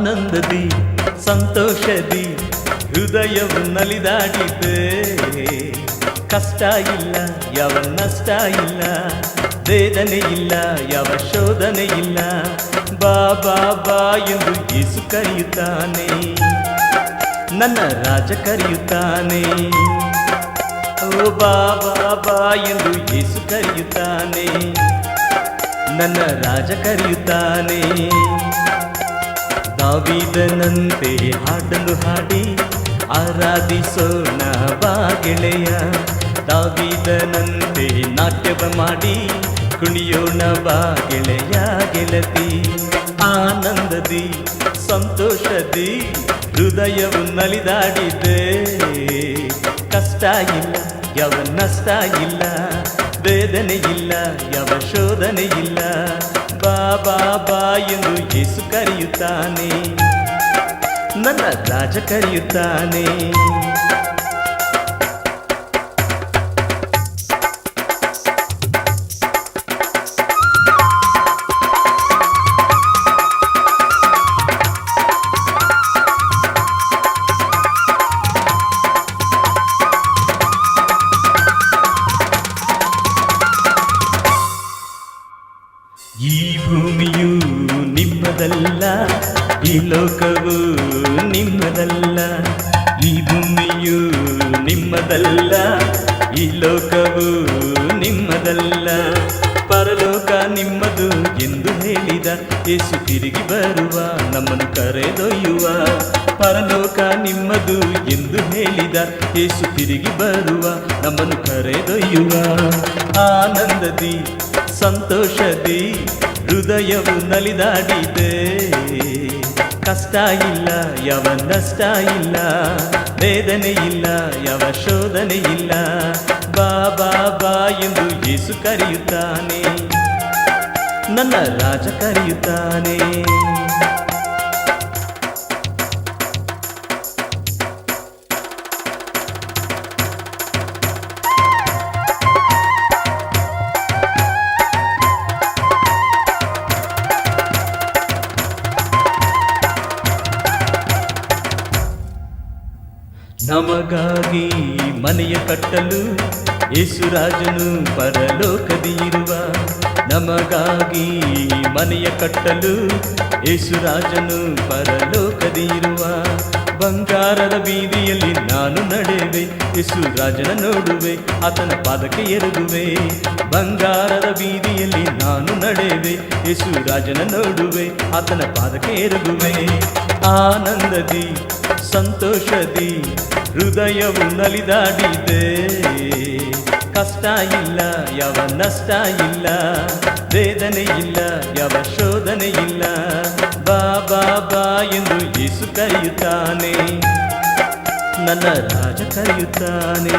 ಆನಂದದಿ ಸಂತೋಷದಿ ಹೃದಯವು ನಲಿದಾಡಿದೆ. ಕಷ್ಟ ಇಲ್ಲ, ಯಾವ ನಷ್ಟ ಇಲ್ಲ, ವೇದನೆ ಇಲ್ಲ, ಯಾವ ಶೋಧನೆ ಇಲ್ಲ. ಬಾ ಬಾ ಬಾ ಎಂದು ಯೇಸು ಕರೆಯುತ್ತಾನೆ, ನನ್ನ ರಾಜ ಕರೆಯುತ್ತಾನೆ. ಓ ಬಾ ಬಾ ಬಾ ಎಂದು ಯೇಸು ಕರೆಯುತ್ತಾನೆ, ನನ್ನ ರಾಜ ಕರೆಯುತ್ತಾನೆ. ದಾವೀದನಂತೆ ಹಾಡನ್ನು ಹಾಡಿ ಆರಾಧಿಸೋಣ ಬಾ ಗೆಳೆಯ. ದಾವೀದನಂತೆ ನಾಟ್ಯವ ಮಾಡಿ ಕುಣಿಯೋಣ ಬಾ ಗೆಳೆಯ ಗೆಳತಿ. ಆನಂದದಿ ಸಂತೋಷದಿ ಹೃದಯವು ನಲಿದಾಡಿದೆ. ಕಷ್ಟ ಇಲ್ಲ, ಯಾವ ನಷ್ಟ ಇಲ್ಲ, ವೇದನೆ ಇಲ್ಲ, ಯಾವ ಶೋಧನೆ ಇಲ್ಲ. ಬಾ ಬಾ ಬಾ ಎಂದು ಯೇಸು ಕರೆಯುತ್ತಾನೆ, ನನ್ನ ರಾಜ ಕರೆಯುತ್ತಾನೆ. ಈ ಭೂಮಿಯು ನಿಮ್ಮದಲ್ಲ, ಈ ಲೋಕವು ನಿಮ್ಮದಲ್ಲ. ಈ ಭೂಮಿಯು ನಿಮ್ಮದಲ್ಲ, ಈ ಲೋಕವು ನಿಮ್ಮದಲ್ಲ. ಪರಲೋಕ ನಿಮ್ಮದು ಎಂದು ಹೇಳಿದ ಯೇಸು ತಿರುಗಿ ಬರುವ ನಮ್ಮನ್ನು ಕರೆದೊಯ್ಯುವ. ಪರಲೋಕ ನಿಮ್ಮದು ಎಂದು ಹೇಳಿದ ಯೇಸು ತಿರುಗಿ ಬರುವ ನಮ್ಮನ್ನು ಕರೆದೊಯ್ಯುವ. ಆನಂದದಿ ಸಂತೋಷದಿ ಹೃದಯವು ನಲಿದಾಡಿದೆ. ಕಷ್ಟ ಇಲ್ಲ, ಯಾವ ನಷ್ಟ ಇಲ್ಲ, ವೇದನೆ ಇಲ್ಲ, ಯಾವ ಶೋಧನೆ ಇಲ್ಲ. ಬಾ ಬಾ ಬಾ ಎಂದು ಯೇಸು ಕರೆಯುತ್ತಾನೆ, ನನ್ನ ರಾಜ ಕರೆಯುತ್ತಾನೆ. ನಮಗಾಗಿ ಮನೆಯ ಕಟ್ಟಲು ಯೇಸುರಾಜನು ಪರಲೋಕದಿ ಇರುವ. ನಮಗಾಗಿ ಮನೆಯ ಕಟ್ಟಲು ಯೇಸುರಾಜನು ಪರಲೋಕದಿ ಇರುವ. ಬಂಗಾರದ ಬೀದಿಯಲ್ಲಿ ನಾನು ನಡೆವೆ, ಯೇಸುರಾಜನ ನೋಡುವೆ, ಆತನ ಪಾದಕ್ಕೆ ಎರಗುವೆ. ಬಂಗಾರದ ಬೀದಿಯಲ್ಲಿ ನಾನು ನಡೆವೆ, ಯೇಸುರಾಜನ ನೋಡುವೆ, ಆತನ ಪಾದಕ್ಕೆ ಎರಗುವೆ. ಆನಂದದಿ ಸಂತೋಷದಿ ಹೃದಯವು ನಲಿದಾಡಿದೆ. ಕಷ್ಟ ಇಲ್ಲ, ಯಾವ ನಷ್ಟ ಇಲ್ಲ, ವೇದನೆ ಇಲ್ಲ, ಯಾವ ಶೋಧನೆ ಇಲ್ಲ. ಬಾ ಬಾ ಬಾ ಎಂದು ಯೇಸು ಕರೆಯುತ್ತಾನೆ, ನನ್ನ ರಾಜ ಕರೆಯುತ್ತಾನೆ.